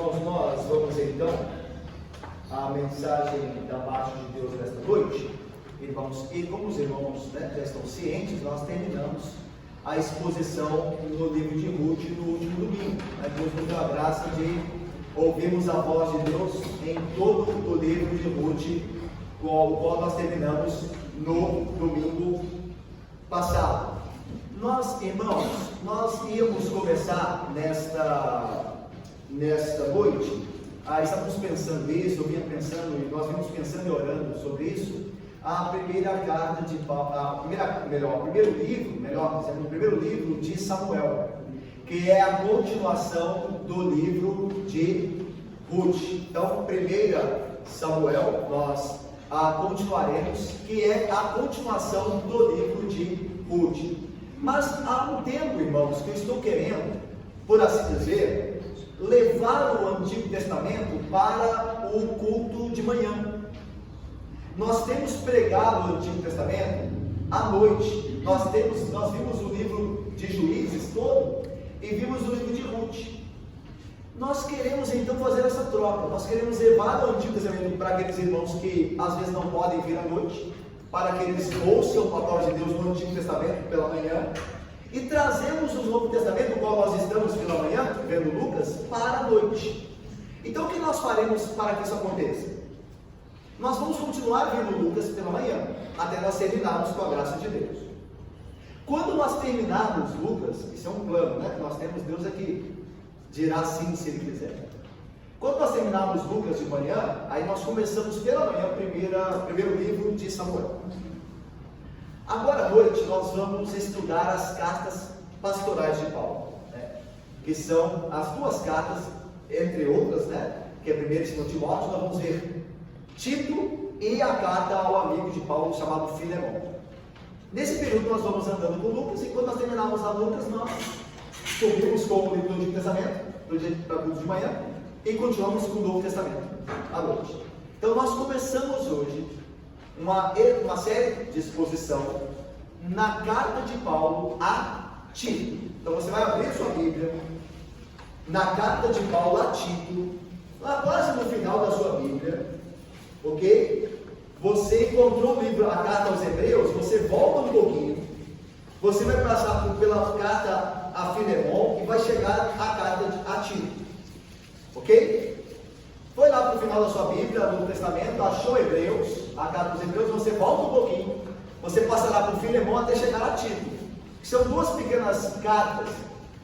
Irmãos, nós vamos então à mensagem da parte de Deus nesta noite, irmãos, e como os irmãos já estão cientes, nós terminamos a exposição no livro de Ruth no último domingo. Deus nos deu a graça de ouvirmos a voz de Deus em todo o livro de Ruth, com o qual nós terminamos no domingo passado. Nós, irmãos, nós íamos começar nesta noite, estávamos pensando nisso, nós vimos pensando e orando sobre isso, a primeira carta de Paulo, o primeiro livro de Samuel, que é a continuação do livro de Ruth. Então, 1 Samuel, nós continuaremos, que é a continuação do livro de Ruth. Mas há um tempo, irmãos, que eu estou querendo, por assim dizer, levar o Antigo Testamento para o culto de manhã. Nós temos pregado o Antigo Testamento à noite. Nós vimos o livro de Juízes todo e vimos o livro de Ruth. Nós queremos então fazer essa troca. Nós queremos levar o Antigo Testamento para aqueles irmãos que às vezes não podem vir à noite, para que eles ouçam a palavra de Deus no Antigo Testamento pela manhã, e trazemos o Novo Testamento, qual nós estamos pela manhã, vendo Lucas, para a noite. Então o que nós faremos para que isso aconteça? Nós vamos continuar vendo Lucas pela manhã, até nós terminarmos com a graça de Deus. Quando nós terminarmos Lucas, isso é um plano, que nós temos, Deus aqui dirá sim se Ele quiser. Quando nós terminarmos Lucas de manhã, aí nós começamos pela manhã o primeiro livro de Samuel. Agora à noite nós vamos estudar as cartas pastorais de Paulo, que são as duas cartas, entre outras, que é 1 e 2 Timóteo. Nós vamos ver Tito e a carta ao amigo de Paulo chamado Filemão. Nesse período nós vamos andando com Lucas, e quando nós terminarmos a Lucas, nós subimos com o livro do Antigo Testamento, do dia para o culto de manhã, e continuamos com o Novo Testamento à noite. Então nós começamos hoje uma série de exposição na carta de Paulo a Tito. Então você vai abrir sua Bíblia na carta de Paulo a Tito, lá quase no final da sua Bíblia, ok? Você encontrou o livro, a carta aos Hebreus, você volta um pouquinho, você vai passar pela carta a Filemão e vai chegar à carta a Tito, ok? Foi lá para o final da sua Bíblia, no Testamento, achou Hebreus, a carta dos Hebreus, você volta um pouquinho, você passa lá para o Filemão até chegar a Tito, que são duas pequenas cartas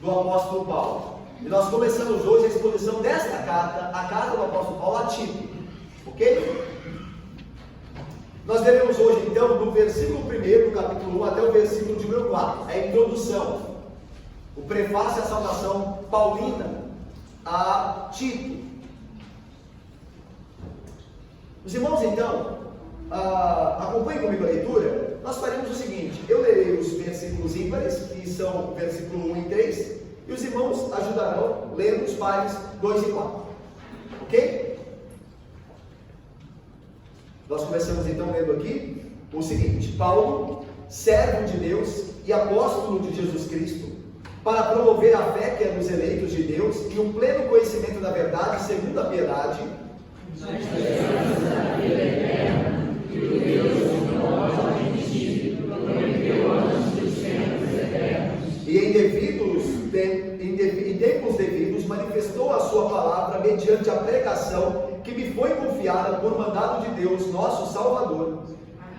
do apóstolo Paulo. E nós começamos hoje a exposição desta carta, a carta do apóstolo Paulo a Tito, ok? Nós veremos hoje então do versículo 1 do capítulo 1 até o versículo de número 4, a introdução, o prefácio e a saudação paulina a Tito. Os irmãos, então, acompanhem comigo a leitura. Nós faremos o seguinte: eu lerei os versículos ímpares, que são o versículo 1 e 3, e os irmãos ajudarão lendo os pares 2 e 4, ok? Nós começamos então lendo aqui o seguinte: Paulo, servo de Deus e apóstolo de Jesus Cristo, para promover a fé que é dos eleitos de Deus e o pleno conhecimento da verdade segundo a piedade, nós esperamos a vida eterna, que o Deus de nós admitido, prometeu antes dos tempos eternos. E em tempos devidos manifestou a sua palavra mediante a pregação que me foi confiada por mandado de Deus, nosso Salvador.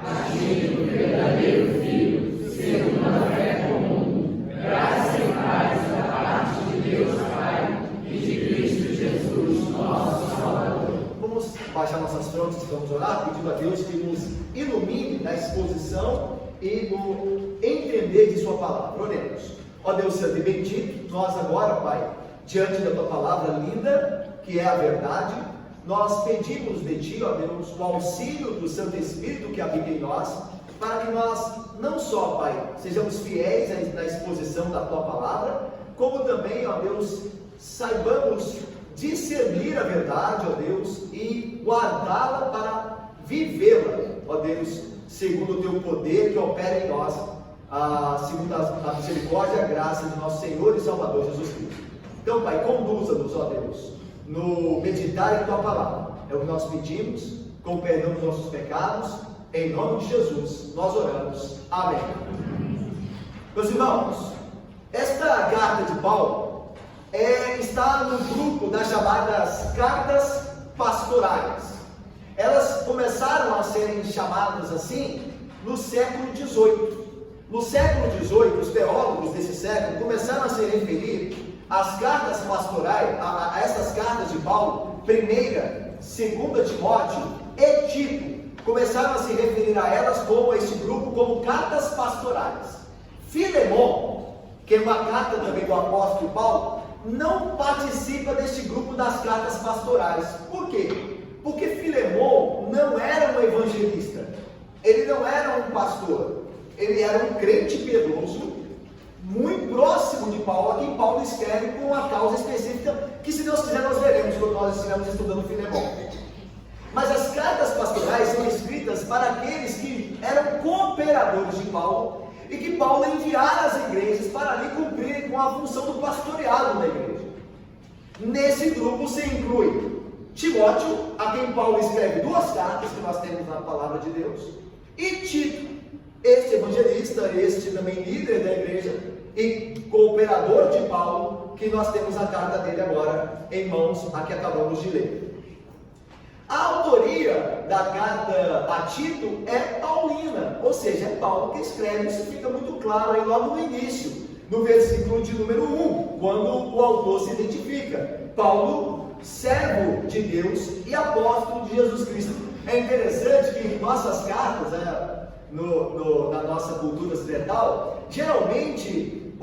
Agindo o verdadeiro Filho, segundo a fé comum, graça e paz da parte de Deus Pai e de Cristo Jesus, nosso Salvador. Vamos baixar nossas frontes e vamos orar, pedindo a Deus que nos ilumine na exposição e no entender de sua palavra. Oremos. Ó Deus Santo e bendito, nós agora, Pai, diante da tua palavra linda, que é a verdade, nós pedimos de ti, ó Deus, o auxílio do Santo Espírito que habita em nós, para que nós não só, Pai, sejamos fiéis na exposição da tua palavra, como também, ó Deus, saibamos discernir a verdade, ó Deus, e guardá-la para vivê-la, ó Deus, segundo o teu poder que opera em nós, segundo a misericórdia e a graça de nosso Senhor e Salvador Jesus Cristo. Então, Pai, conduza-nos, ó Deus, no meditar em tua palavra. É o que nós pedimos, com o perdão dos nossos pecados, em nome de Jesus, nós oramos. Amém. Meus irmãos, esta carta de Paulo está no grupo das chamadas cartas pastorais. Elas começaram a serem chamadas assim no século XVIII. No século XVIII, os teólogos desse século começaram a se referir às cartas pastorais, a essas cartas de Paulo, 1ª, 2ª Timóteo e Tito. Começaram a se referir a elas como este grupo, como cartas pastorais. Filemon, que é uma carta também do apóstolo Paulo, não participa deste grupo das cartas pastorais. Por quê? Porque Filemon não era um evangelista, ele não era um pastor, ele era um crente piedoso, muito próximo de Paulo, a quem Paulo escreve com uma causa específica, que se Deus quiser nós veremos quando nós estivermos estudando Filemon. Mas as cartas pastorais são escritas para aqueles que eram cooperadores de Paulo e que Paulo enviara às igrejas para ali cumprirem com a função do pastoreado da igreja. Nesse grupo se inclui Timóteo, a quem Paulo escreve 2 cartas que nós temos na palavra de Deus, e Tito, este evangelista, este também líder da igreja e cooperador de Paulo, que nós temos a carta dele agora em mãos, a que acabamos de ler. A autoria da carta a Tito é paulina, ou seja, é Paulo que escreve. Isso fica muito claro aí logo no início, no versículo de número 1, quando o autor se identifica: Paulo, servo de Deus e apóstolo de Jesus Cristo. É interessante que em nossas cartas, na nossa cultura ocidental, geralmente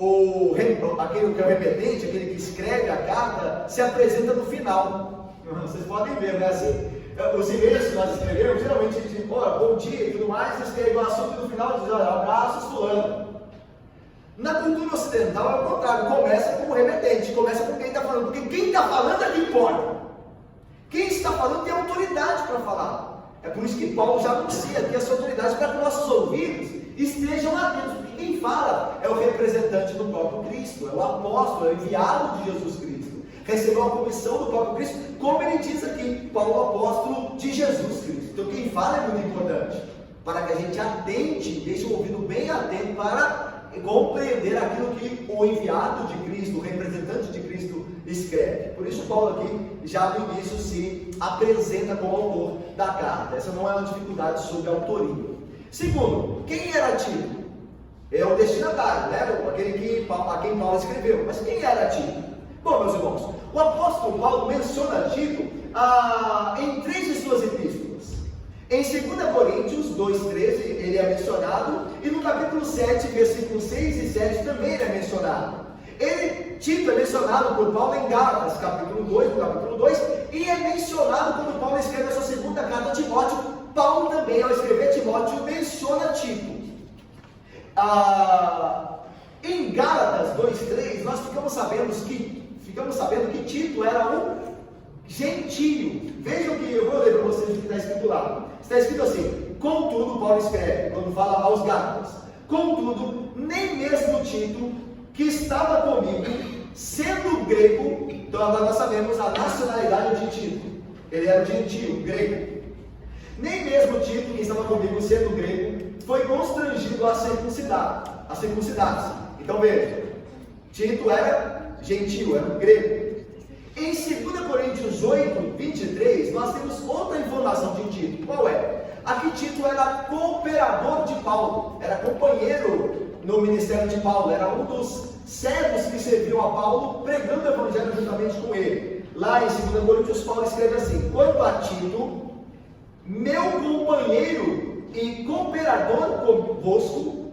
aquele que é o repetente, aquele que escreve a carta, se apresenta no final. Vocês podem ver, né? Assim, os e-mails que nós escrevemos, geralmente a gente diz, bom dia e tudo mais, escreve o assunto e no final diz, abraços fulano. Na cultura ocidental é o contrário, começa com o remetente, começa com quem está falando, porque quem está falando é que importa. Quem está falando tem autoridade para falar. É por isso que Paulo já anuncia aqui essa autoridade para que nossos ouvidos estejam atentos, porque quem fala é o representante do próprio Cristo, é o apóstolo, é o enviado de Jesus Cristo. Recebeu a comissão do próprio Cristo, como ele diz aqui, Paulo, apóstolo de Jesus Cristo. Então quem fala é muito importante, para que a gente atente, deixe o ouvido bem atento para compreender aquilo que o enviado de Cristo, o representante de Cristo escreve. Por isso Paulo aqui, já no início, se apresenta como autor da carta. Essa não é uma dificuldade sobre a autoria. Segundo, quem era Tito? É o destinatário, né? Aquele a quem Paulo escreveu. Mas quem era Tito? Bom, meus irmãos, o apóstolo Paulo menciona Tito em 3 de suas epístolas. Em 2 Coríntios 2,13 ele é mencionado, e no capítulo 7, versículos 6 e 7 também ele é mencionado. Tito é mencionado por Paulo em Gálatas, capítulo 2, e é mencionado quando Paulo escreve a sua segunda carta a Timóteo. Paulo também, ao escrever Timóteo, menciona Tito. Em Gálatas 2,3, nós ficamos sabendo que Tito era um gentio. Vejam que eu vou ler para vocês o que está escrito lá. Está escrito assim: contudo, Paulo escreve, quando fala aos Gálatas, contudo, nem mesmo Tito, que estava comigo, sendo grego, então agora nós sabemos a nacionalidade de Tito, ele era gentio, grego. Nem mesmo Tito, que estava comigo, sendo grego, foi constrangido a circuncidar-se. Então veja, Tito era gentio, era um grego. Em 2 Coríntios 8, 23, nós temos outra informação de Tito. Qual é? Aqui Tito era cooperador de Paulo, era companheiro no ministério de Paulo, era um dos servos que serviam a Paulo, pregando o evangelho juntamente com ele. Lá em 2 Coríntios, Paulo escreve assim: quanto a Tito, meu companheiro e cooperador convosco,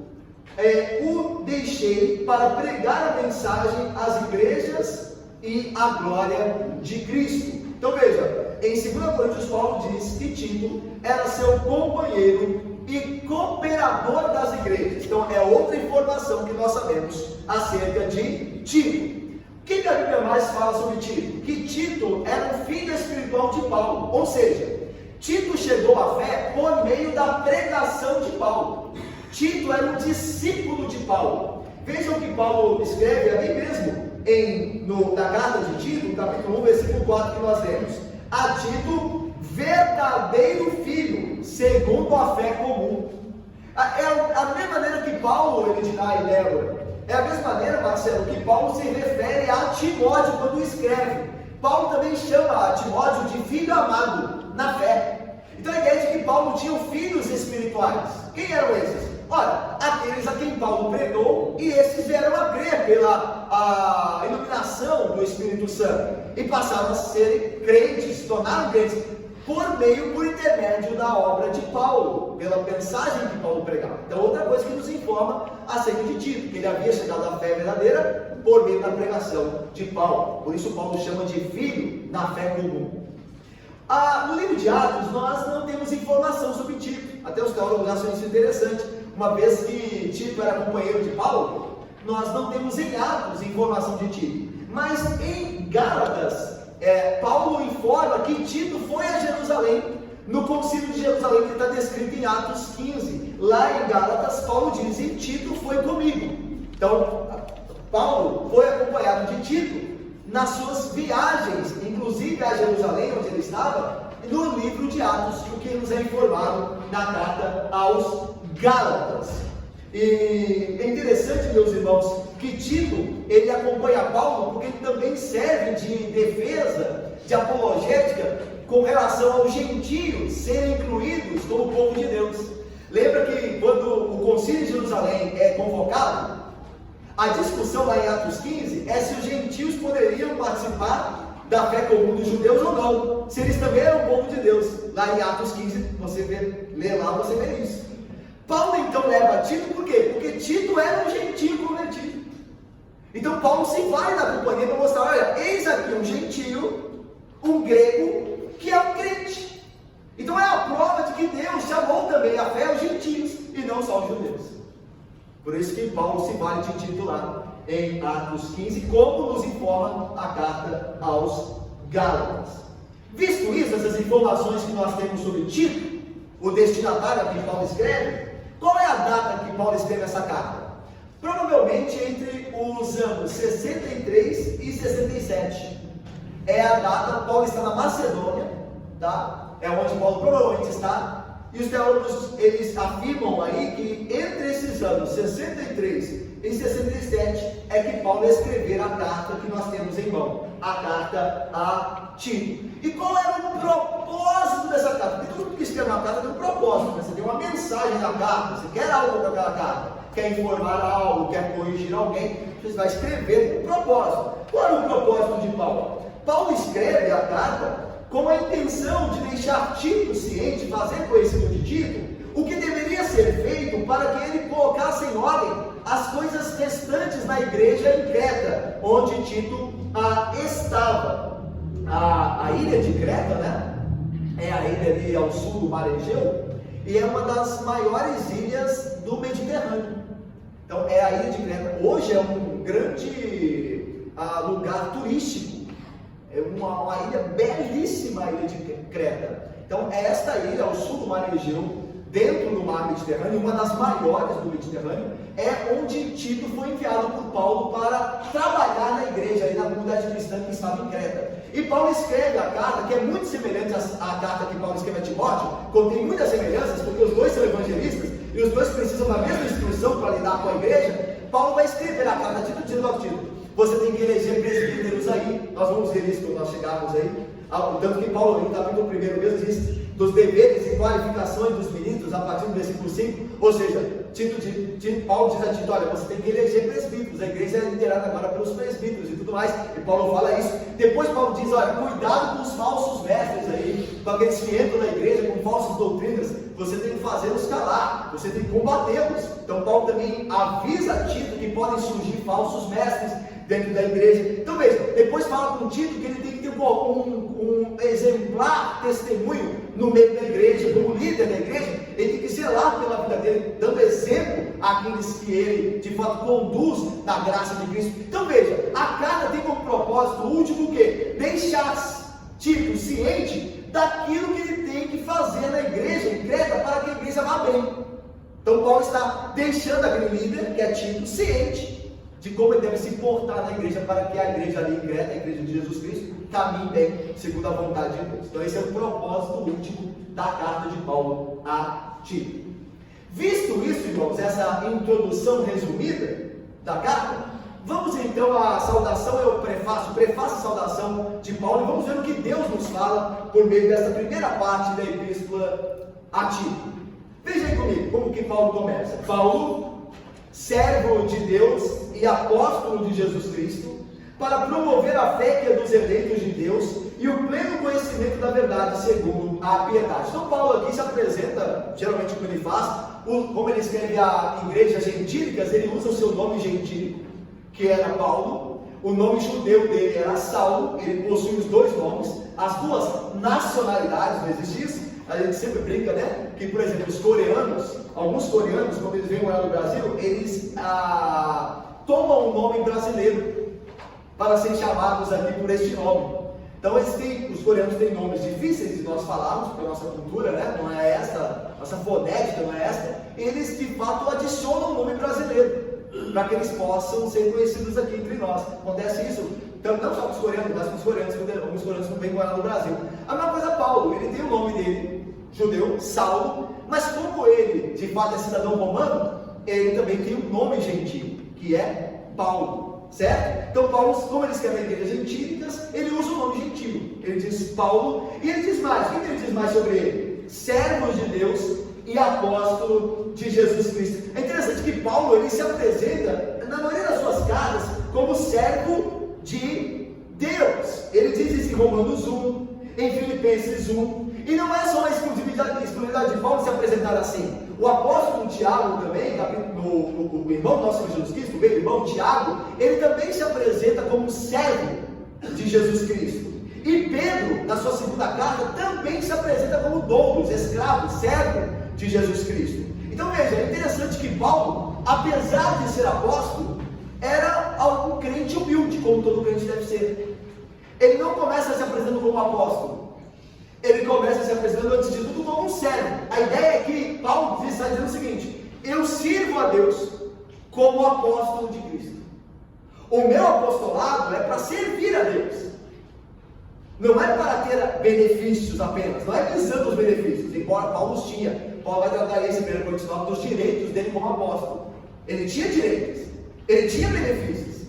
o deixei para pregar a mensagem às igrejas e a glória de Cristo. Então veja, em 2 Coríntios Paulo diz que Tito era seu companheiro e cooperador das igrejas. Então é outra informação que nós sabemos acerca de Tito. O que a Bíblia mais fala sobre Tito? Que Tito era um filho espiritual de Paulo, ou seja, Tito chegou à fé por meio da pregação de Paulo. Tito era um discípulo de Paulo. Vejam que Paulo escreve ali mesmo, na carta de Tito, capítulo 1, versículo 4 que nós lemos: a Tito, verdadeiro filho, segundo a fé comum. É a mesma maneira que Paulo ele leva. É a mesma maneira, Marcelo, que Paulo se refere a Timóteo quando escreve. Paulo também chama a Timóteo de filho amado na fé. Então a ideia de que Paulo tinha filhos espirituais. Quem eram esses? Ora, aqueles a quem Paulo pregou, e esses vieram a crer pela iluminação do Espírito Santo e passaram a ser crentes, se tornaram crentes por intermédio da obra de Paulo, pela mensagem que Paulo pregava. Então, outra coisa que nos informa acerca de Tito, que ele havia chegado à fé verdadeira por meio da pregação de Paulo. Por isso Paulo chama de filho na fé comum. No livro de Atos, nós não temos informação sobre Tito. Até os teólogos acham isso interessante. Uma vez que Tito era companheiro de Paulo, nós não temos em Atos informação de Tito. Mas em Gálatas, Paulo informa que Tito foi a Jerusalém, no concílio de Jerusalém, que está descrito em Atos 15. Lá em Gálatas, Paulo diz: e Tito foi comigo. Então, Paulo foi acompanhado de Tito nas suas viagens, inclusive a Jerusalém, onde ele estava, no livro de Atos, o que nos é informado na carta aos Gálatas. E é interessante, meus irmãos, que Tito, ele acompanha Paulo porque ele também serve de defesa, de apologética, com relação aos gentios serem incluídos como povo de Deus. Lembra que quando o concílio de Jerusalém é convocado, a discussão lá em Atos 15 é se os gentios poderiam participar da fé comum dos judeus ou não, se eles também eram povo de Deus. Lá em Atos 15, você lê lá, você vê isso. Paulo então leva Tito, por quê? Porque Tito era um gentio convertido. Então Paulo se vai na companhia para mostrar: olha, eis aqui um gentio, um grego, que é um crente. Então é a prova de que Deus chamou também a fé aos gentios e não só aos judeus. Por isso que Paulo se vale de Tito lá em Atos 15, como nos informa a carta aos Gálatas. Visto isso, essas informações que nós temos sobre Tito, o destinatário a quem Paulo escreve, qual é a data que Paulo escreve essa carta? Provavelmente entre os anos 63 e 67. É a data, Paulo está na Macedônia, tá? É onde Paulo provavelmente está. E os teólogos, eles afirmam aí que entre esses anos 63 e 67 é que Paulo escreveu a carta que nós temos em mão, a carta a Tito. E qual era o propósito dessa carta? Porque todo mundo que escreve uma carta tem um propósito, né? Você tem uma mensagem na carta, você quer algo com aquela carta, quer informar algo, quer corrigir alguém, você vai escrever com propósito. Qual era o propósito de Paulo? Paulo escreve a carta com a intenção de deixar Tito ciente, fazer conhecido de Tito, o que deveria ser feito para que ele colocasse em ordem as coisas restantes na igreja em Creta, onde Tito estava. A ilha de Creta, né? É a ilha ali ao sul do Mar Egeu, e é uma das maiores ilhas do Mediterrâneo. Então é a ilha de Creta. Hoje é um grande lugar turístico. É uma ilha belíssima, a ilha de Creta. Então, esta ilha ao sul do Mar Egeu, dentro do Mar Mediterrâneo, uma das maiores do Mediterrâneo, é onde Tito foi enviado por Paulo para trabalhar na igreja, aí na comunidade cristã que estava em Creta. E Paulo escreve a carta, que é muito semelhante à carta que Paulo escreve a Timóteo, contém muitas semelhanças, porque os dois são evangelistas, e os dois precisam da mesma instrução para lidar com a igreja. Paulo vai escrever a carta a Tito, dizendo ao Tito: você tem que eleger presbíteros aí. Nós vamos ver isso quando nós chegarmos aí. Tanto que Paulo, no capítulo 1 mesmo, diz dos deveres e qualificações dos ministros, a partir do versículo 5. Ou seja, Paulo diz a Tito: olha, você tem que eleger presbíteros. A igreja é liderada agora pelos presbíteros e tudo mais. E Paulo fala isso. Depois Paulo diz: olha, cuidado com os falsos mestres aí, com aqueles que entram na igreja com falsas doutrinas. Você tem que fazê-los calar, você tem que combatê-los. Então Paulo também avisa a Tito que podem surgir falsos mestres dentro da igreja. Então veja, depois fala com Tito que ele tem que ter um exemplar testemunho no meio da igreja, como líder da igreja. Ele tem que zelar pela vida dele, dando exemplo àqueles que ele de fato conduz na graça de Cristo. Então veja, a carta tem como propósito último o quê? Deixar Tito ciente daquilo que ele tem que fazer na igreja em Creta para que a igreja vá bem. Então Paulo está deixando aquele líder, que é Tito, ciente de como ele deve se portar na igreja para que a igreja ali em Creta, a igreja de Jesus Cristo, caminhe bem segundo a vontade de Deus. Então esse é o propósito último da carta de Paulo a Tito. Visto isso, irmãos, essa introdução resumida da carta, vamos então à saudação, é o prefácio e saudação de Paulo, e vamos ver o que Deus nos fala por meio dessa primeira parte da epístola a Tito. Veja aí comigo como que Paulo começa. Paulo, servo de Deus e apóstolo de Jesus Cristo, para promover a fé que é dos eleitos de Deus e o pleno conhecimento da verdade segundo a piedade. Então Paulo aqui se apresenta, geralmente como ele faz, como ele escreve a igrejas gentílicas, ele usa o seu nome gentílico, que era Paulo. O nome judeu dele era Saulo. Ele possui os dois nomes, as duas nacionalidades, não existe isso? A gente sempre brinca, né? Que, por exemplo, os coreanos, alguns coreanos, quando eles vêm morar no Brasil, eles tomam o nome brasileiro para serem chamados aqui por este nome. Então os coreanos têm nomes difíceis de nós falarmos, porque a nossa cultura, né, não é esta, nossa fonética não é esta. Eles de fato adicionam o nome brasileiro, para que eles possam ser conhecidos aqui entre nós. Acontece isso, então, não só com os coreanos, mas com os coreanos que vêm morar no Brasil. A mesma coisa Paulo, ele tem o nome dele, judeu, Saulo, mas como ele de fato é cidadão romano, ele também tem um nome gentil, que é Paulo. Certo? Então Paulo, como ele escreve em igrejas gentílicas, ele usa o nome gentil. Ele diz Paulo, e ele diz mais. O que ele diz mais sobre ele? Servo de Deus e apóstolo de Jesus Cristo. É interessante que Paulo, ele se apresenta, na maioria das suas cartas, como servo de Deus. Ele diz isso em Romanos 1, em Filipenses 1, e não é só uma exclusividade de Paulo se apresentar assim. O apóstolo Tiago também, o irmão nosso de Jesus Cristo, o meu irmão Tiago, ele também se apresenta como servo de Jesus Cristo. E Pedro, na sua segunda carta, também se apresenta como doulos, escravo, servo de Jesus Cristo. Então veja, é interessante que Paulo, apesar de ser apóstolo, era um crente humilde, como todo crente deve ser. Ele não começa se apresentando como apóstolo. Ele começa se apresentando antes de tudo como um servo. A ideia é que Paulo está dizendo o seguinte: eu sirvo a Deus como apóstolo de Cristo. O meu apostolado é para servir a Deus. Não é para ter benefícios apenas, não é visando os benefícios, embora Paulo os tinha. Paulo vai tratar esse 1 Coríntios 9 dos direitos dele como apóstolo. Ele tinha direitos, ele tinha benefícios.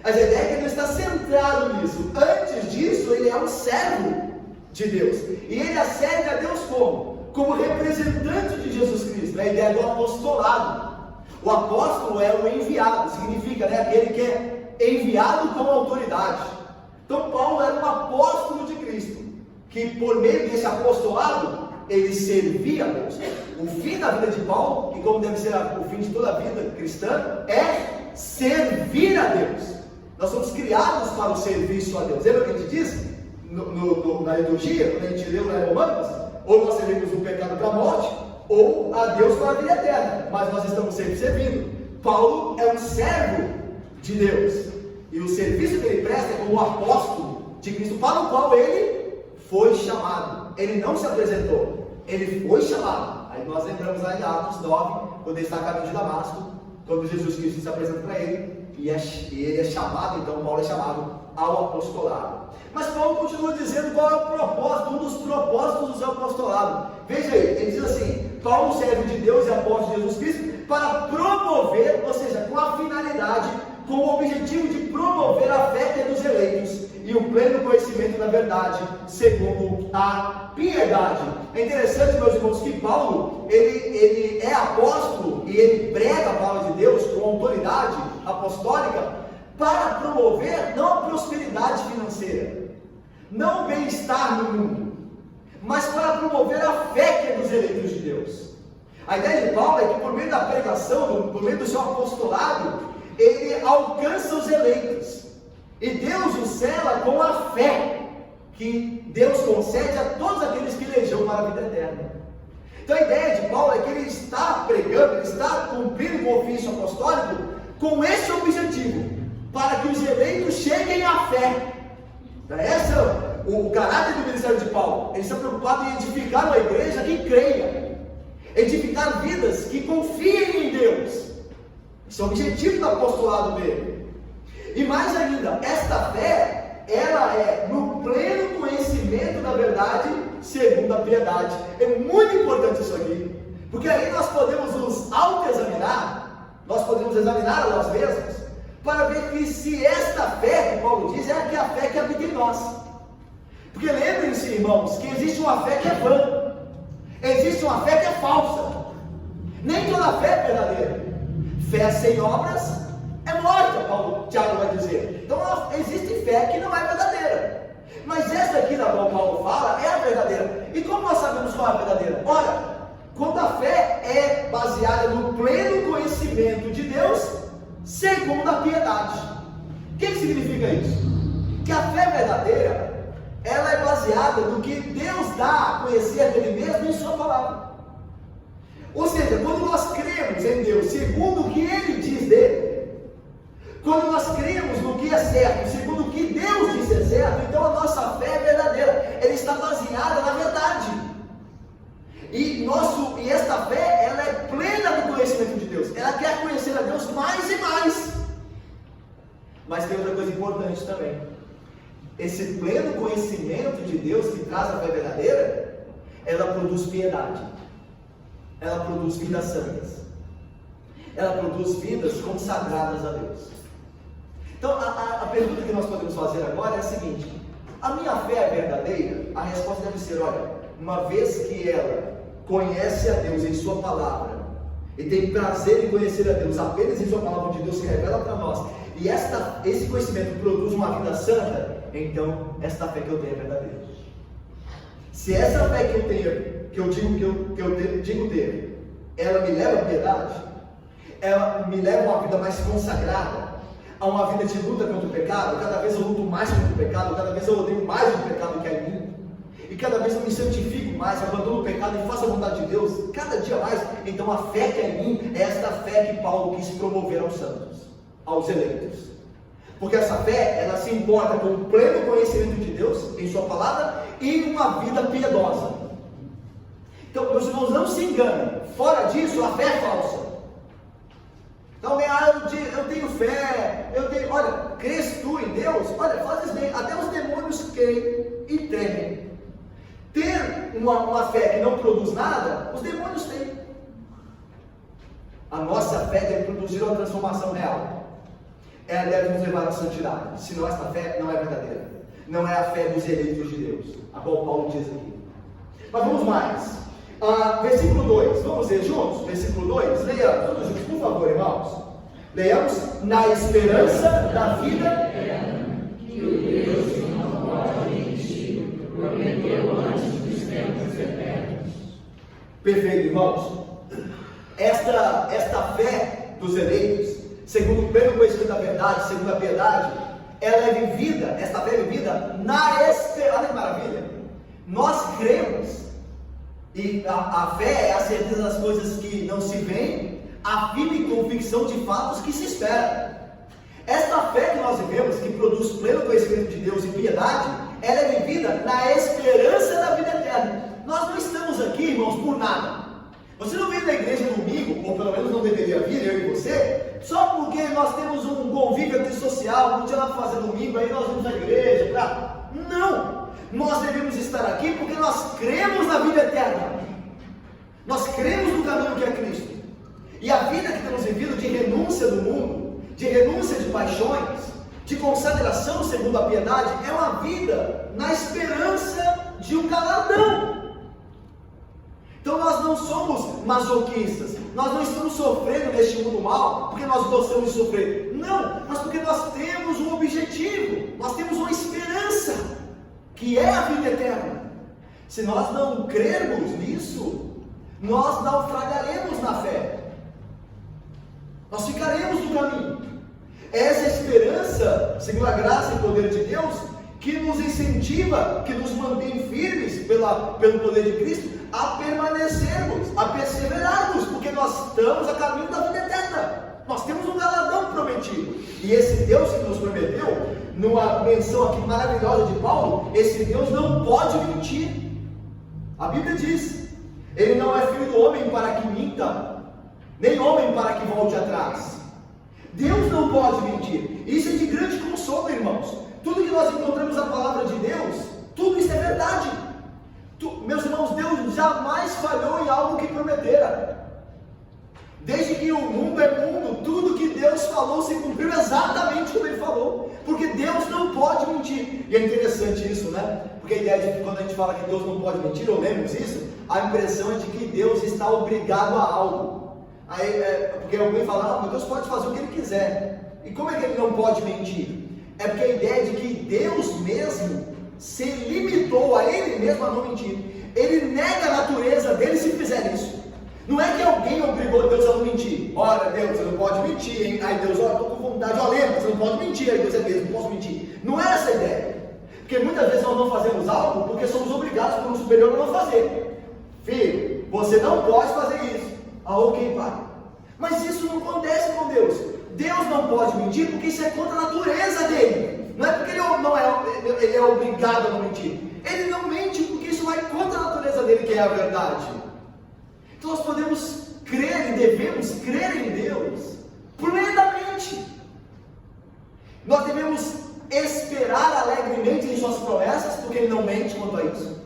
Mas a ideia é que ele não está centrado nisso. Antes disso, ele é um servo de Deus. E ele serve a Deus como? Como representante de Jesus Cristo. A ideia do apostolado. O apóstolo é o enviado, significa, né, aquele que é enviado com autoridade. Então Paulo era um apóstolo de Cristo, que por meio desse apostolado, ele servia a Deus. O fim da vida de Paulo, e como deve ser o fim de toda a vida cristã, é servir a Deus. Nós somos criados para o serviço a Deus. Lembra o que a gente diz? Na liturgia, quando a gente leu na Romanos, ou nós servimos o pecado para a morte, ou a Deus para a vida eterna, mas nós estamos sempre servindo. Paulo é um servo de Deus, e o serviço que ele presta é como apóstolo de Cristo, para o qual ele foi chamado. Ele não se apresentou, ele foi chamado. Aí nós lembramos lá em Atos 9, quando ele está a caminho de Damasco, quando Jesus Cristo se apresenta para ele, e ele é chamado, então Paulo é chamado ao apostolado. Mas Paulo continua dizendo qual é o propósito, um dos propósitos do apostolado. Veja aí, ele diz assim: Paulo serve de Deus e apóstolo de Jesus Cristo para promover, ou seja, com a finalidade, com o objetivo de promover a fé que é dos eleitos e o pleno conhecimento da verdade, segundo a piedade. É interessante, meus irmãos, que Paulo, ele é apóstolo e ele prega a palavra de Deus com autoridade apostólica para promover não a prosperidade financeira, não o bem-estar no mundo, mas para promover a fé que é dos eleitos de Deus. A ideia de Paulo é que por meio da pregação, por meio do seu apostolado, ele alcança os eleitos, e Deus os sela com a fé que Deus concede a todos aqueles que elejam para a vida eterna. Então a ideia de Paulo é que ele está pregando, ele está cumprindo o ofício apostólico com esse objetivo, para que os eleitos cheguem à fé. Esse é o caráter do ministério de Paulo. Ele está preocupado em edificar uma igreja que creia, edificar vidas que confiem em Deus. Esse é o objetivo do apostolado dele. E mais ainda, esta fé, ela é no pleno conhecimento da verdade, segundo a piedade. É muito importante isso aqui, porque aí nós podemos nos autoexaminar, nós podemos examinar a nós mesmos, para ver que se esta fé, que Paulo diz, é a fé que habita em nós. Porque lembrem-se, irmãos, que existe uma fé que é vã, existe uma fé que é falsa. Nem toda fé é verdadeira. Fé sem obras é morta, Tiago vai dizer. Então existe fé que não é verdadeira. Mas essa aqui da qual Paulo fala é a verdadeira. E como nós sabemos qual é a verdadeira? Ora, quando a fé é baseada no pleno conhecimento de Deus, segundo a piedade. O que significa isso? Que a fé verdadeira, ela é baseada no que Deus dá a conhecer dele mesmo em sua palavra. Ou seja, quando nós cremos em Deus segundo o que Ele diz dele, quando nós cremos no que é certo, segundo o que Deus diz ser certo, então a nossa fé é verdadeira, ela está baseada na verdade. E esta fé, ela é plena do conhecimento de Deus, ela quer conhecer a Deus mais e mais. Mas tem outra coisa importante também, esse pleno conhecimento de Deus que traz a fé verdadeira, ela produz piedade. Ela produz vidas santas, ela produz vidas consagradas a Deus. Então a pergunta que nós podemos fazer agora é a seguinte: a minha fé é verdadeira? A resposta deve ser: olha, uma vez que ela conhece a Deus em sua palavra, e tem prazer em conhecer a Deus apenas em sua palavra, onde Deus se revela para nós, e esse conhecimento produz uma vida santa, então esta fé que eu tenho é verdadeira. Se essa fé que eu tenho, que eu digo ter, ela me leva à piedade, ela me leva a uma vida mais consagrada, a uma vida de luta contra o pecado. Cada vez eu luto mais contra o pecado, cada vez eu odeio mais o pecado que há em mim, e cada vez eu me santifico mais, abandono o pecado e faço a vontade de Deus, cada dia mais. Então a fé que há em mim é esta fé que Paulo quis promover aos santos, aos eleitos. Porque essa fé, ela se importa com o pleno conhecimento de Deus em sua palavra e uma vida piedosa. Então, meus irmãos, não se enganem, fora disso a fé é falsa. Então, eu tenho fé, olha, crês tu em Deus? Olha, fazes bem, até os demônios creem e temem. Ter uma fé que não produz nada, os demônios têm. A nossa fé deve produzir uma transformação real. Ela deve nos levar à santidade, senão esta fé não é verdadeira. Não é a fé dos eleitos de Deus, a qual Paulo diz aqui. Mas vamos mais. Versículo 2, vamos ler juntos? Versículo 2, leiamos todos juntos, por favor, irmãos. Leiamos: na esperança da vida eterna, que o Deus que não pode mentir, prometeu antes dos tempos eternos. Perfeito, irmãos. Esta fé dos eleitos, segundo o pleno conhecimento da verdade, segundo a piedade, ela é vivida, esta fé é vivida na esperança. Olha que maravilha! Nós cremos. E a fé é a certeza das coisas que não se veem, a firme convicção de fatos que se esperam. Esta fé que nós vivemos, que produz pleno conhecimento de Deus e piedade, ela é vivida na esperança da vida eterna. Nós não estamos aqui, irmãos, por nada. Você não vem na igreja domingo, ou pelo menos não deveria vir, eu e você, só porque nós temos um convívio aqui social, não tinha nada para fazer domingo, aí nós vamos na igreja, Não! Nós devemos estar aqui porque nós cremos na vida eterna. Nós cremos no caminho que é Cristo. E a vida que temos vivido de renúncia do mundo, de renúncia de paixões, de consagração segundo a piedade, é uma vida na esperança de um galardão. Então nós não somos masoquistas, nós não estamos sofrendo neste mundo mal porque nós gostamos de sofrer. Não, mas porque nós temos um objetivo, nós temos uma esperança, que é a vida eterna. Se nós não crermos nisso, nós naufragaremos na fé, nós ficaremos no caminho. Essa esperança, segundo a graça e poder de Deus, que nos incentiva, que nos mantém firmes pelo poder de Cristo, a permanecermos, a perseverarmos, porque nós estamos a caminho da vida eterna. Nós temos um galardão prometido, e esse Deus que nos prometeu, numa menção aqui maravilhosa de Paulo, esse Deus não pode mentir. A Bíblia diz: Ele não é filho do homem para que minta, nem homem para que volte atrás. Deus não pode mentir. Isso é de grande consolo, irmãos. Tudo que nós encontramos na palavra de Deus, tudo isso é verdade. Meus irmãos, Deus jamais falhou em algo que prometera. Desde que o mundo é mundo, tudo que Deus falou se cumpriu exatamente como Ele falou. Porque Deus não pode mentir. E é interessante isso, né? Porque a ideia de que quando a gente fala que Deus não pode mentir, ou lemos isso, a impressão é de que Deus está obrigado a algo. Porque alguém fala, mas Deus pode fazer o que Ele quiser. E como é que Ele não pode mentir? É porque a ideia de que Deus mesmo se limitou a Ele mesmo a não mentir. Ele nega a natureza dele se fizer isso. Não é que alguém obrigou Deus a não mentir. Olha, Deus, você não pode mentir, hein? Aí Deus, olha, estou com vontade, olha, lembra, você não pode mentir. Aí Deus é mesmo, não posso mentir. Não é essa a ideia. Porque muitas vezes nós não fazemos algo porque somos obrigados por um superior a não fazer. Filho, você não pode fazer isso. Ah, ok, pai. Mas isso não acontece com Deus. Deus não pode mentir porque isso é contra a natureza dele. Não é porque ele é obrigado a não mentir. Ele não mente porque isso vai contra a natureza dele, que é a verdade. Então nós podemos crer e devemos crer em Deus plenamente. Nós devemos esperar alegremente em suas promessas, porque Ele não mente quanto a isso.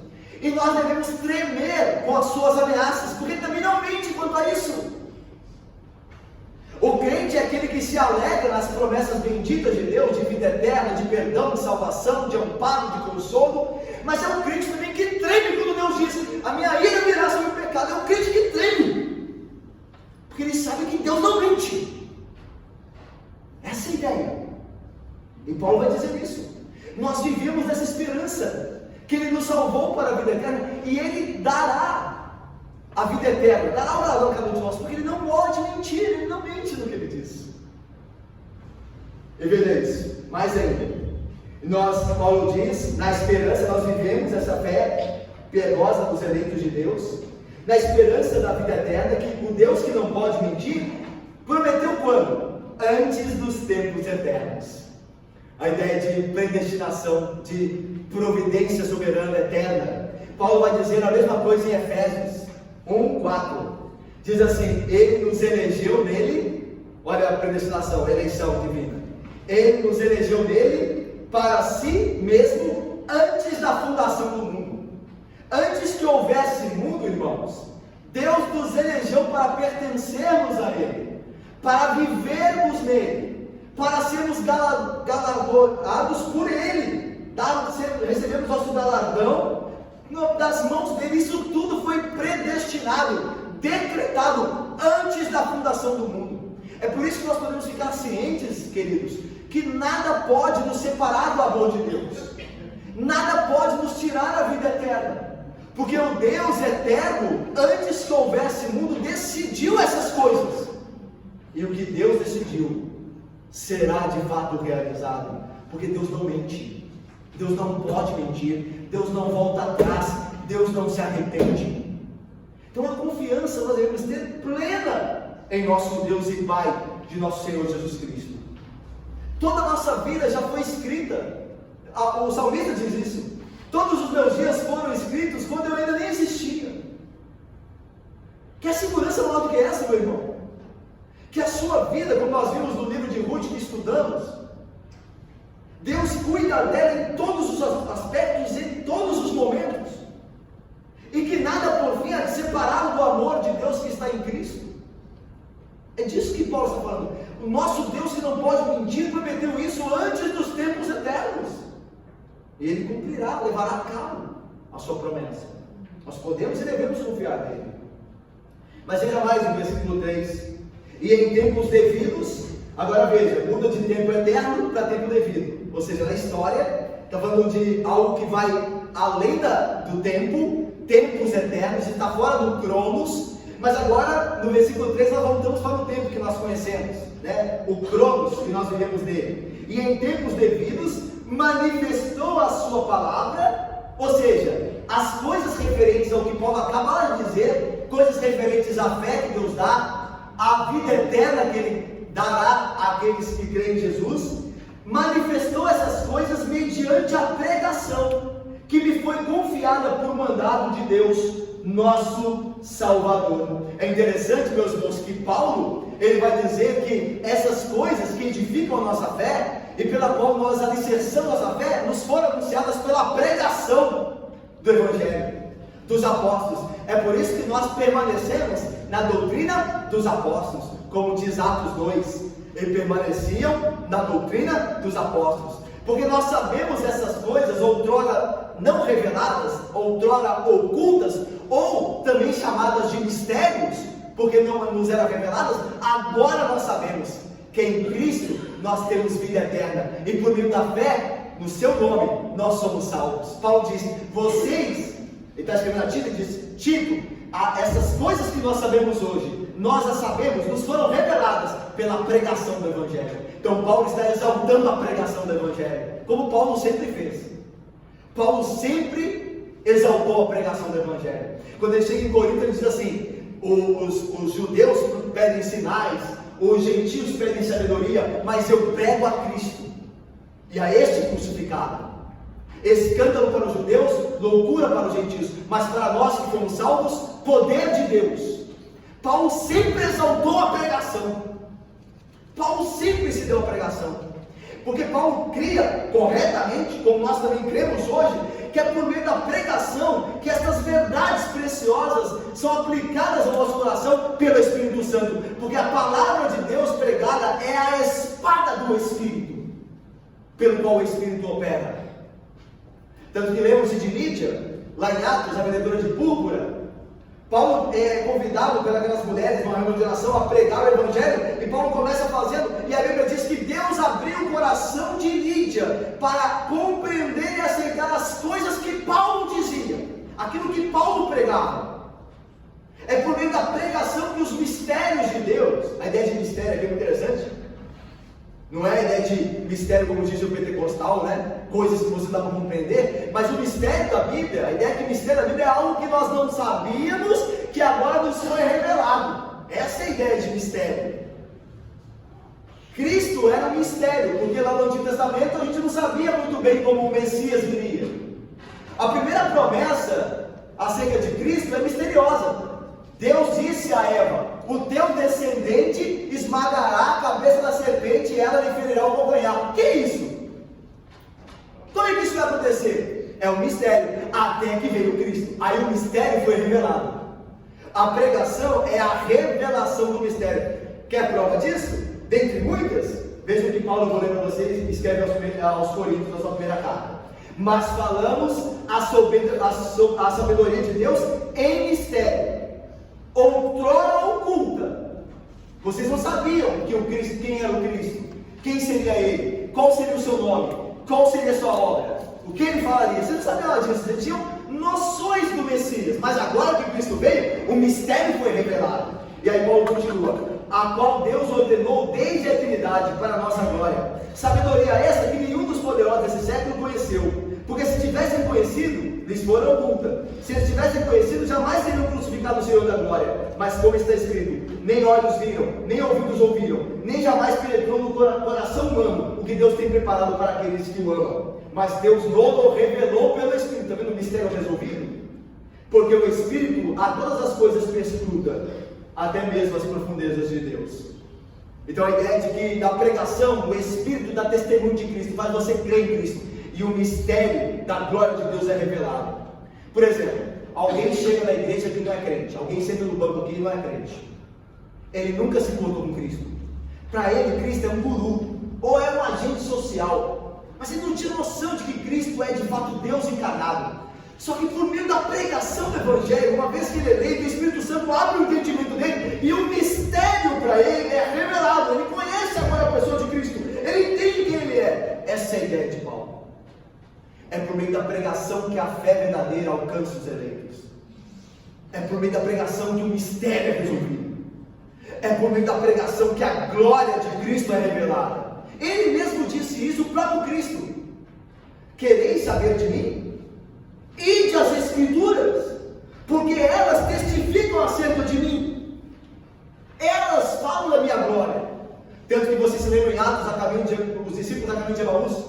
E nós devemos tremer com as suas ameaças, porque Ele também não mente quanto a isso. O crente é aquele que se alegra nas promessas benditas de Deus, de vida eterna, de perdão, de salvação, de amparo, de consolo. Mas é um crente também que treme quando Deus diz, a minha ira virá sobre o pecado. É um crente que treme, porque ele sabe que Deus não mente. Essa é a ideia. E Paulo vai dizer isso. Nós vivemos nessa esperança, que Ele nos salvou para a vida eterna, e Ele dará a vida eterna, dará o galardão a cada um de nós, porque Ele não pode mentir, Ele não mente no que Ele diz. E vereis, mais ainda, Paulo diz, na esperança nós vivemos essa fé piedosa dos eleitos de Deus, na esperança da vida eterna, que o Deus que não pode mentir, prometeu quando? Antes dos tempos eternos. A ideia de predestinação, de providência soberana eterna. Paulo vai dizer a mesma coisa em Efésios 1:4. Diz assim, Ele nos elegeu nele, olha a predestinação, a eleição divina. Ele nos elegeu nele para si mesmo antes da fundação do mundo. Antes que houvesse mundo, irmãos, Deus nos elegeu para pertencermos a Ele, para vivermos nele, para sermos galardoados por Ele, recebemos nosso galardão das mãos dele. Isso tudo foi predestinado, decretado antes da fundação do mundo. É por isso que nós podemos ficar cientes, queridos, que nada pode nos separar do amor de Deus, nada pode nos tirar a vida eterna, porque o Deus eterno, antes que houvesse mundo, decidiu essas coisas, e o que Deus decidiu será de fato realizado, porque Deus não mente, Deus não pode mentir, Deus não volta atrás, Deus não se arrepende. Então a confiança nós devemos ter plena em nosso Deus e Pai de nosso Senhor Jesus Cristo. Toda a nossa vida já foi escrita, o salmista diz isso, todos os meus dias foram escritos quando eu ainda nem existia. Que segurança maior do que essa, meu irmão? Que a sua vida, como nós vimos no livro de Ruth que estudamos, Deus cuida dela em todos os aspectos, em todos os momentos, e que nada por fim há de separá-lo do amor de Deus que está em Cristo. É disso que Paulo está falando. O nosso Deus que não pode mentir prometeu isso antes dos tempos eternos, e Ele cumprirá, levará a cabo a sua promessa. Nós podemos e devemos confiar nele. Mas veja mais no versículo 3, e em tempos devidos. Agora veja, muda de tempo eterno para tempo devido, ou seja, na história está falando de algo que vai além do tempo, tempos eternos, está fora do cronos. Mas agora no versículo 3 nós voltamos para o tempo que nós conhecemos, né? O cronos que nós vivemos nele. E em tempos devidos manifestou a sua palavra, ou seja, as coisas referentes ao que Paulo acaba de dizer, coisas referentes à fé que Deus dá, à vida eterna que Ele dará àqueles que creem em Jesus, manifestou essas coisas mediante a pregação que me foi confiada por mandado de Deus nosso Salvador. É interessante, meus irmãos, que Paulo, ele vai dizer que essas coisas que edificam a nossa fé e pela qual nós alicerçamos a fé, nos foram anunciadas pela pregação do Evangelho, dos apóstolos. É por isso que nós permanecemos na doutrina dos apóstolos, como diz Atos 2, eles permaneciam na doutrina dos apóstolos, porque nós sabemos essas coisas outrora não reveladas, outrora ocultas, ou também chamadas de mistérios, porque não nos eram reveladas. Agora nós sabemos que em Cristo nós temos vida eterna, e por meio da fé no seu nome nós somos salvos. Paulo diz: vocês, ele está escrevendo a Tito e diz: Tito, essas coisas que nós sabemos hoje, nós as sabemos, nos foram reveladas pela pregação do Evangelho. Então Paulo está exaltando a pregação do Evangelho, como Paulo sempre fez. Paulo sempre exaltou a pregação do Evangelho. Quando ele chega em Corinto, ele diz assim: os judeus pedem sinais, os gentios pedem sabedoria, mas eu prego a Cristo e a este crucificado. Escândalo para os judeus, loucura para os gentios, mas para nós que fomos salvos, poder de Deus. Paulo sempre exaltou a pregação. Paulo sempre se deu a pregação, porque Paulo cria corretamente, como nós também cremos hoje, que é por meio da pregação que essas verdades preciosas são aplicadas ao nosso coração pelo Espírito Santo, porque a palavra de Deus pregada é a espada do Espírito, pelo qual o Espírito opera. Tanto que lemos de Lídia, lá em Atos, a vendedora de púrpura. Paulo é convidado pelas mulheres numa reunião de oração a pregar o Evangelho, e Paulo começa fazendo, e a Bíblia diz que Deus abriu o coração de Lídia para compreender e aceitar as coisas que Paulo dizia, aquilo que Paulo pregava. É por meio da pregação que os mistérios de Deus, a ideia de mistério aqui é muito interessante, não é a ideia de mistério como diz o pentecostal, né? Coisas que você dá para compreender, mas o mistério da Bíblia, a ideia é que o mistério da Bíblia é algo que nós não sabíamos, que agora nos foi revelado. Essa é a ideia de mistério. Cristo era um mistério, porque lá no Antigo Testamento a gente não sabia muito bem como o Messias viria. A primeira promessa acerca de Cristo é misteriosa. Deus disse a Eva: o teu descendente esmagará a cabeça da serpente e ela lhe ferirá o calcanhar. O que é isso? Como é que isso vai acontecer? É um mistério, até que veio Cristo. Aí o mistério foi revelado. A pregação é a revelação do mistério. Quer prova disso? Dentre muitas, vejam o que Paulo, vou ler para vocês, escreve aos Coríntios, na sua primeira carta. Mas falamos a sabedoria de Deus em mistério, outrora oculta. Vocês não sabiam que o Cristo, quem era o Cristo, quem seria ele, qual seria o seu nome, qual seria a sua obra, o que ele falaria. Vocês não sabiam nada disso, vocês tinham noções do Messias, mas agora que Cristo veio, o mistério foi revelado. E aí Paulo continua: a qual Deus ordenou desde a eternidade para a nossa glória, sabedoria essa que nenhum dos poderosos desse século conheceu, porque se tivessem conhecido, lhes fora oculta. Se eles tivessem conhecido, jamais teriam crucificado o Senhor da glória. Mas como está escrito: nem olhos viram, nem ouvidos ouviram, nem jamais penetrou no coração humano o que Deus tem preparado para aqueles que o amam. Mas Deus não revelou pelo Espírito. Está vendo o mistério resolvido? Porque o Espírito a todas as coisas perscruta, até mesmo as profundezas de Deus. Então a ideia de que na pregação o Espírito dá testemunho de Cristo, faz você crer em Cristo, e o mistério da glória de Deus é revelado. Por exemplo, alguém chega na igreja que não é crente, alguém senta no banco aqui e não é crente, ele nunca se encontrou com Cristo. Para ele, Cristo é um guru, ou é um agente social, mas ele não tinha noção de que Cristo é de fato Deus encarnado. Só que por meio da pregação do Evangelho, uma vez que ele é eleito, o Espírito Santo abre o entendimento dele, e o mistério para ele é revelado. Ele conhece agora a pessoa de Cristo, ele entende quem ele é. Essa é a ideia de Paulo. É por meio da pregação que a fé verdadeira alcança os eleitos. É por meio da pregação que o mistério é resolvido. É por meio da pregação que a glória de Cristo é revelada. Ele mesmo disse isso, o próprio Cristo: quereis saber de mim? Ide às Escrituras, porque elas testificam acerca de mim. Elas falam da minha glória. Tanto que vocês se lembram em Atos, os discípulos da caminho de Emaús,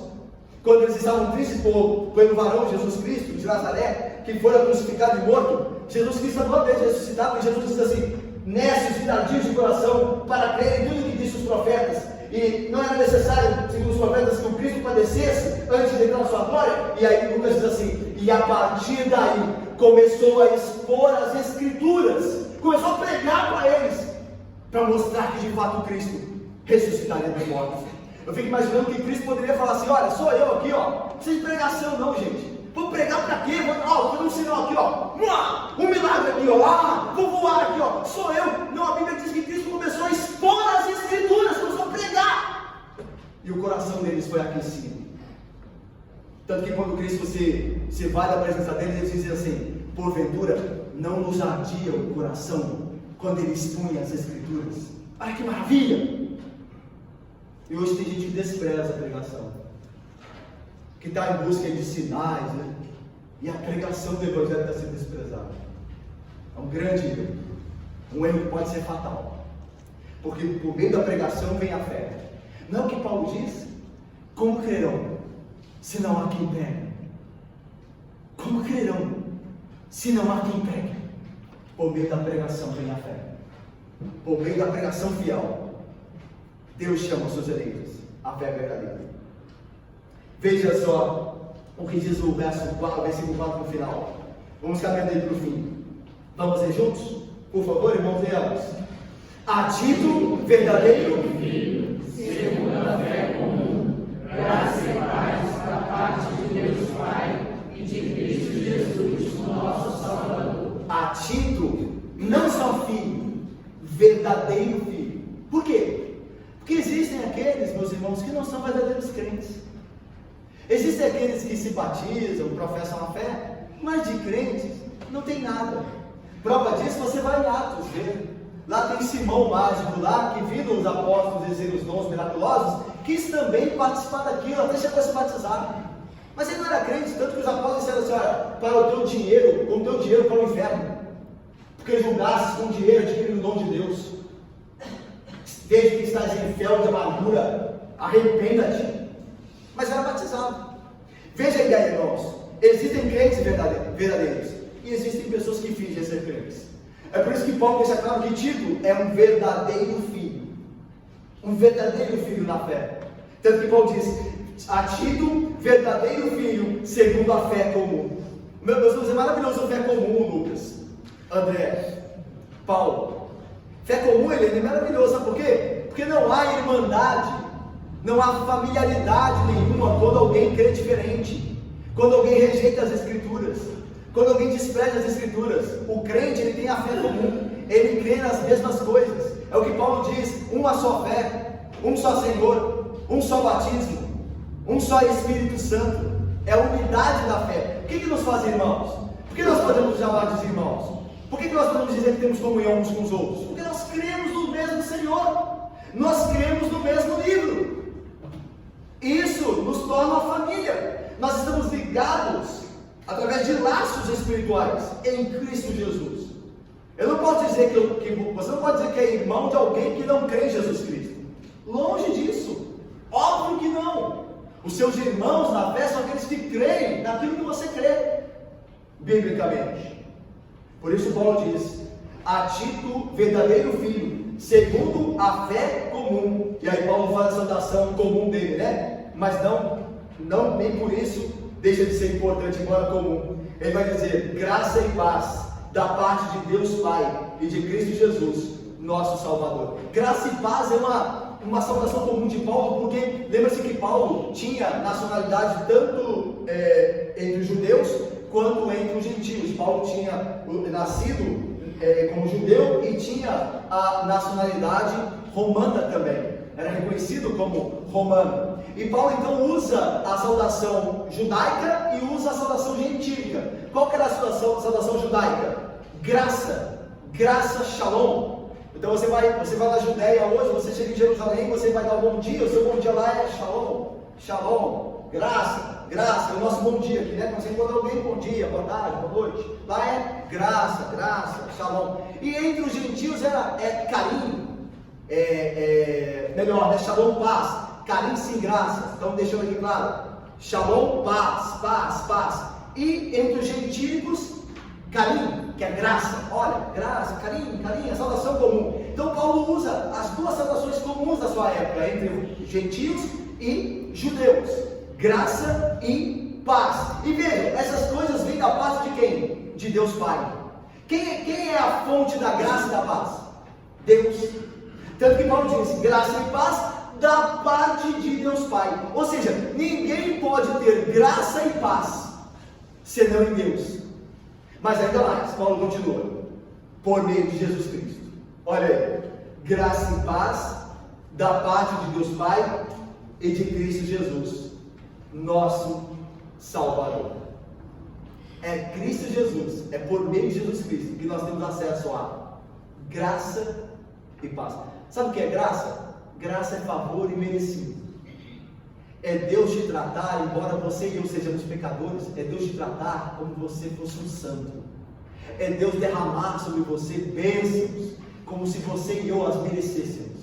quando eles estavam tristes pelo varão Jesus Cristo de Nazaré, que fora crucificado e morto, Jesus Cristo é duas vezes ressuscitado, e Jesus diz assim: nesses viradios de coração para crer em tudo que disse os profetas. E não era necessário, segundo os profetas, que o Cristo padecesse antes de entrar na sua glória. E aí Lucas diz assim: e a partir daí começou a expor as Escrituras, começou a pregar para eles, para mostrar que de fato o Cristo ressuscitaria dos mortos. Eu fico imaginando que Cristo poderia falar assim: olha, sou eu aqui, ó, não precisa de pregação não, gente. Vou pregar para quê? Vou fazer um sinal aqui, ó, um milagre aqui, ó, vou voar aqui, ó, sou eu. Não, a Bíblia diz que Cristo começou a expor as Escrituras, começou a pregar, e o coração deles foi aquecido. Tanto que quando Cristo se vai da presença deles, eles dizem assim: porventura não nos ardia o coração quando ele expunha as Escrituras? Olha que maravilha! E hoje tem gente que despreza a pregação, que está em busca de sinais, né? E a pregação do Evangelho está sendo desprezada. É um grande erro, um erro que pode ser fatal, porque por meio da pregação vem a fé. Não é o que Paulo diz? Como crerão, se não há quem pregue? Como crerão, se não há quem pregue? Por meio da pregação vem a fé. Por meio da pregação fiel, Deus chama os seus eleitos à fé verdadeira. Veja só o que diz o versículo 4 no final. Vamos caminhando aí para o fim. Vamos ler juntos? Por favor, irmãos, leamos. A Tito, verdadeiro Filho, segundo a fé comum, graça e paz da parte de Deus Pai e de Cristo Jesus, nosso Salvador. A Tito, não só filho, verdadeiro filho. Por quê? Porque existem aqueles, meus irmãos, que não são verdadeiros crentes. Existem aqueles que se batizam, professam a fé, mas de crentes não tem nada. Prova disso, você vai em Atos ver. Lá tem Simão mágico lá, que vindo os apóstolos exercer os dons miraculosos, quis também participar daquilo, até chegou a se batizar. Mas ele não era crente, tanto que os apóstolos disseram assim: olha, para o teu dinheiro, com o teu dinheiro para o inferno, porque julgasses com dinheiro adquirindo o dom de Deus. Desde que estás em fel de amargura, arrependa-te. Mas era batizado. Veja a ideia, irmãos. Existem crentes verdadeiros e existem pessoas que fingem ser crentes. É por isso que Paulo deixa claro que Tito é um verdadeiro filho. Um verdadeiro filho na fé. Tanto que Paulo diz: a Tito, verdadeiro filho, segundo a fé comum. Meu Deus, é maravilhoso a fé comum, Lucas, André, Paulo. Fé comum, ele é maravilhoso, sabe por quê? Porque não há irmandade, não há familiaridade nenhuma quando alguém crê diferente, quando alguém rejeita as Escrituras, quando alguém despreza as Escrituras. O crente, ele tem a fé comum, ele crê nas mesmas coisas. É o que Paulo diz: uma só fé, um só Senhor, um só batismo, um só Espírito Santo. É a unidade da fé. O que nos faz irmãos? Por que nós podemos chamar de irmãos? Por que nós podemos dizer que temos comunhão uns com os outros? Porque nós cremos no mesmo Senhor, nós cremos no mesmo livro. Isso nos torna uma família. Nós estamos ligados através de laços espirituais em Cristo Jesus. Eu não posso dizer você não pode dizer que é irmão de alguém que não crê em Jesus Cristo. Longe disso. Óbvio que não. Os seus irmãos na fé são aqueles que creem naquilo que você crê, biblicamente. Por isso Paulo diz: a Tito, verdadeiro filho, segundo a fé comum. E aí Paulo faz a saudação comum dele, né? Mas não nem por isso deixa de ser importante, embora comum. Ele vai dizer: graça e paz da parte de Deus Pai e de Cristo Jesus, nosso Salvador. Graça e paz é uma saudação comum de Paulo, porque lembra-se que Paulo tinha nacionalidade tanto entre os judeus quanto entre os gentios. Paulo tinha nascido como judeu e tinha a nacionalidade romana também, era reconhecido como romano. E Paulo então usa a saudação judaica e usa a saudação gentílica. Qual que era a saudação judaica? Graça, shalom. Então você vai na Judéia hoje, você chega em Jerusalém, você vai dar um bom dia, o seu bom dia lá é shalom, graça, o nosso bom dia aqui, né? Quando você encontra alguém, bom dia, boa tarde, boa noite, lá é graça, shalom. E entre os gentios é carim, melhor, né? Shalom, paz, carim sem graça. Então deixando aqui claro, shalom, paz. E entre os gentílicos, Carim, que é graça, olha, graça, carim, a salvação comum. Então Paulo usa as duas salvações comuns da sua época, entre gentios e judeus, graça e paz. E vejam, essas coisas vêm da parte de quem? De Deus Pai. Quem é a fonte da graça e da paz? Deus. Tanto que Paulo diz, graça e paz da parte de Deus Pai. Ou seja, ninguém pode ter graça e paz senão em Deus. Mas ainda mais, Paulo continua, por meio de Jesus Cristo. Olha aí, graça e paz da parte de Deus Pai e de Cristo Jesus, nosso Salvador. É Cristo Jesus, é por meio de Jesus Cristo que nós temos acesso a graça e paz. Sabe o que é graça? Graça é favor e merecido. É Deus te tratar, embora você e eu sejamos pecadores, é Deus te tratar como você fosse um santo. É Deus derramar sobre você bênçãos, como se você e eu as merecêssemos.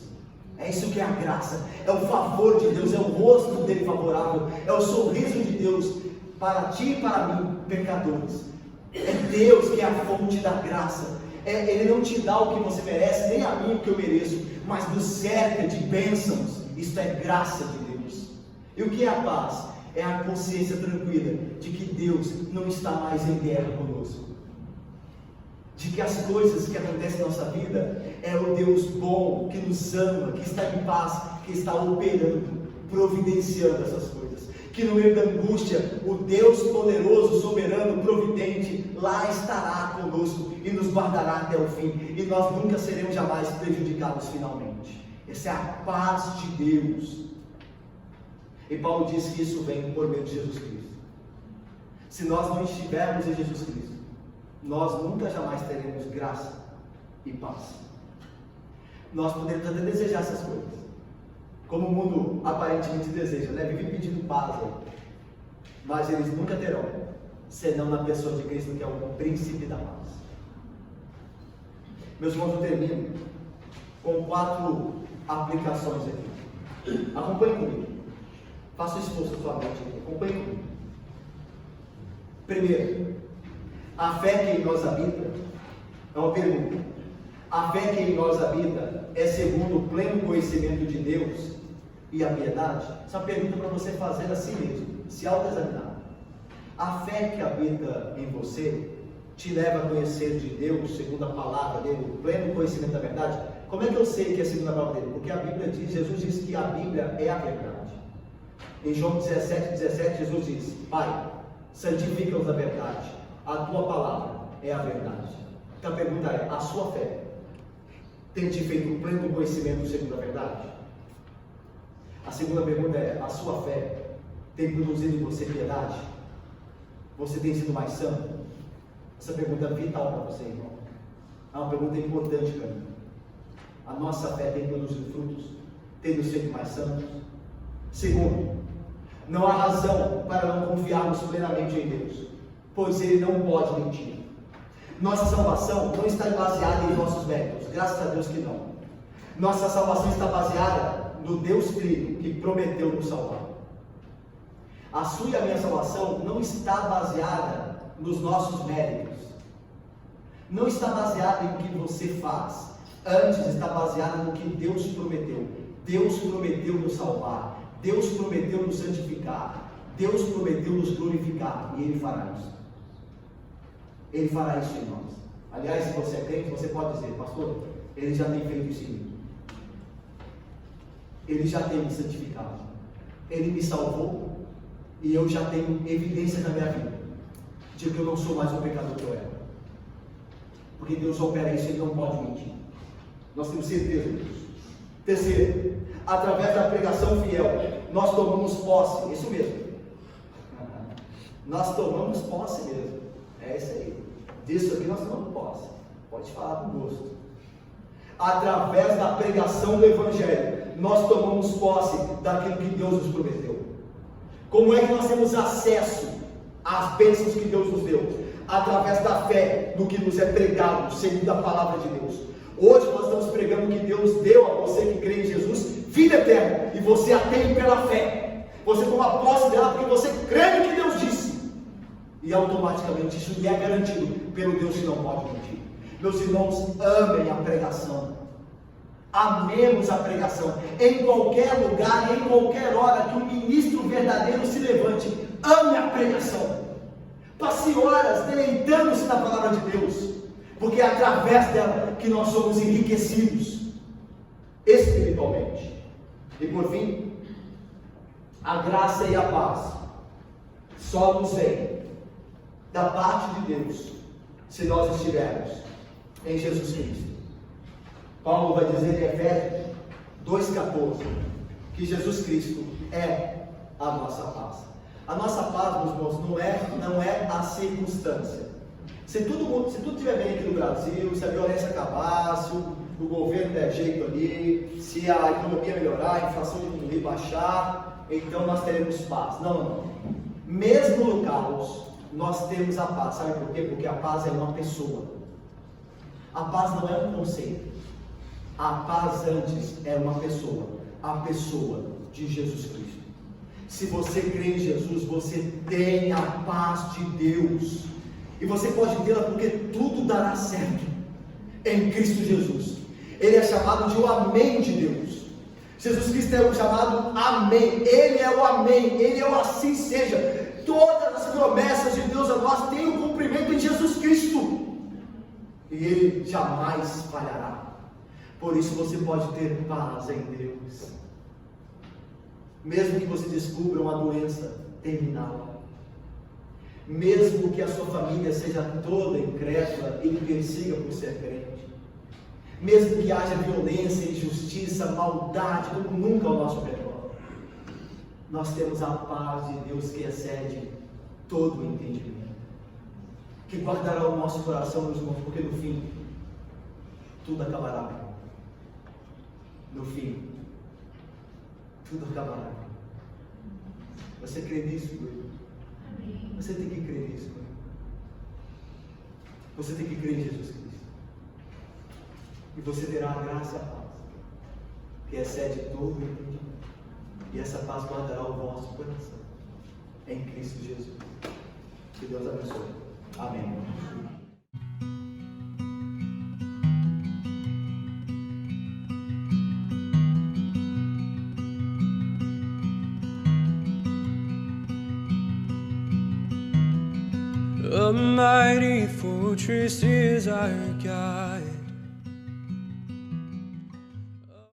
É isso que é a graça, é o favor de Deus, é o rosto dele favorável, é o sorriso de Deus para ti e para mim, pecadores. É Deus que é a fonte da graça. Ele não te dá o que você merece, nem a mim o que eu mereço, mas nos cerca de bênçãos. Isso é graça de Deus. E o que é a paz? É a consciência tranquila de que Deus não está mais em guerra conosco, de que as coisas que acontecem na nossa vida é o Deus bom, que nos ama, que está em paz, que está operando, providenciando essas coisas, que no meio da angústia, o Deus poderoso, soberano, providente, lá estará conosco e nos guardará até o fim, e nós nunca seremos jamais prejudicados finalmente. Essa é a paz de Deus. E Paulo diz que isso vem por meio de Jesus Cristo. Se nós não estivermos em Jesus Cristo, nós nunca jamais teremos graça e paz. Nós podemos até desejar essas coisas, como o mundo aparentemente deseja, né? Vive pedindo paz aí. Mas eles nunca terão, senão na pessoa de Cristo, que é o príncipe da paz. Meus irmãos, eu termino com 4 aplicações aqui. Acompanhe comigo. Faça o esforço da sua mente aqui. Acompanhe comigo. Primeiro, a fé que em nós habita é uma pergunta. A fé que em nós habita é segundo o pleno conhecimento de Deus e a piedade? Essa é uma pergunta para você fazer a si mesmo, se autoexaminar. A fé que habita em você te leva a conhecer de Deus, segundo a palavra dele, o pleno conhecimento da verdade? Como é que eu sei que é segundo a palavra dele? Porque a Bíblia diz, Jesus diz que a Bíblia é a verdade. Em João 17, Jesus diz, Pai, santifica-os na verdade, a tua palavra é a verdade. Então a pergunta é, a sua fé tem te feito um pleno conhecimento segundo a verdade? A segunda pergunta é, a sua fé tem produzido em você piedade? Você tem sido mais santo? Essa pergunta é vital para você, irmão. É uma pergunta importante para mim. A nossa fé tem produzido frutos? Tem nos feito mais santos? Segundo, não há razão para não confiarmos plenamente em Deus, pois Ele não pode mentir. Nossa salvação não está baseada em nossos méritos, graças a Deus que não. Nossa salvação está baseada no Deus Trino, que prometeu nos salvar. A sua e a minha salvação não está baseada nos nossos méritos, não está baseada em o que você faz, antes está baseada no que Deus prometeu. Deus prometeu nos salvar, Deus prometeu nos santificar, Deus prometeu nos glorificar, e Ele fará isso. Ele fará isso em nós. Aliás, se você é crente, você pode dizer, pastor, Ele já tem feito isso em mim. Ele já tem me santificado. Ele me salvou, e eu já tenho evidência na minha vida de que eu não sou mais o pecador que eu era. Porque Deus opera isso, Ele não pode mentir. Nós temos certeza disso. Terceiro, através da pregação fiel, nós tomamos posse, isso mesmo. Nós tomamos posse mesmo. É isso aí. Disso aqui nós tomamos posse. Pode falar com gosto. Através da pregação do Evangelho, nós tomamos posse daquilo que Deus nos prometeu. Como é que nós temos acesso às bênçãos que Deus nos deu? Através da fé no que nos é pregado, segundo a palavra de Deus. Hoje nós estamos pregando que Deus deu a você que crê em Jesus, vida eterna, e você a tem pela fé. Você toma posse dela porque você crê no que Deus disse. E automaticamente isso lhe é garantido pelo Deus que não pode mentir. Meus irmãos, amem a pregação. Amemos a pregação. Em qualquer lugar, em qualquer hora que um ministro verdadeiro se levante, ame a pregação. Passe horas deleitando-se na palavra de Deus, porque é através dela que nós somos enriquecidos espiritualmente. E por fim, a graça e a paz só nos vem da parte de Deus se nós estivermos em Jesus Cristo. Paulo vai dizer em Efésios 2,14 que Jesus Cristo é a nossa paz. A nossa paz, meus irmãos, não é a circunstância. Se tudo estiver bem aqui no Brasil, se a violência acabar, se o governo der jeito ali, se a economia melhorar, a inflação diminuir, baixar, então nós teremos paz. Não. Mesmo no caos, nós temos a paz. Sabe por quê? Porque a paz é uma pessoa. A paz não é um conceito. A paz antes é uma pessoa. A pessoa de Jesus Cristo. Se você crê em Jesus, você tem a paz de Deus. E você pode tê-la porque tudo dará certo em Cristo Jesus. Ele é chamado de o Amém de Deus. Jesus Cristo é o chamado Amém. Ele é o Amém. Ele é o assim seja. Todas as promessas de Deus a nós têm o cumprimento em Jesus Cristo. E Ele jamais falhará. Por isso você pode ter paz em Deus. Mesmo que você descubra uma doença terminal. Mesmo que a sua família seja toda incrédula e lhe persiga por ser crente. Mesmo que haja violência, injustiça, maldade, como nunca ao nosso redor. Nós temos a paz de Deus que excede todo o entendimento. Que guardará o nosso coração, meus irmãos, porque no fim, tudo acabará bem. No fim, tudo acabará. Você crê nisso, meu irmão? Você tem que crer nisso, meu irmão. Você tem que crer em Jesus Cristo. E você terá a graça e a paz, que excede todo o entendimento. E essa paz guardará o vosso coração em Cristo Jesus. Que Deus abençoe. Amém. A mighty fortress is our God.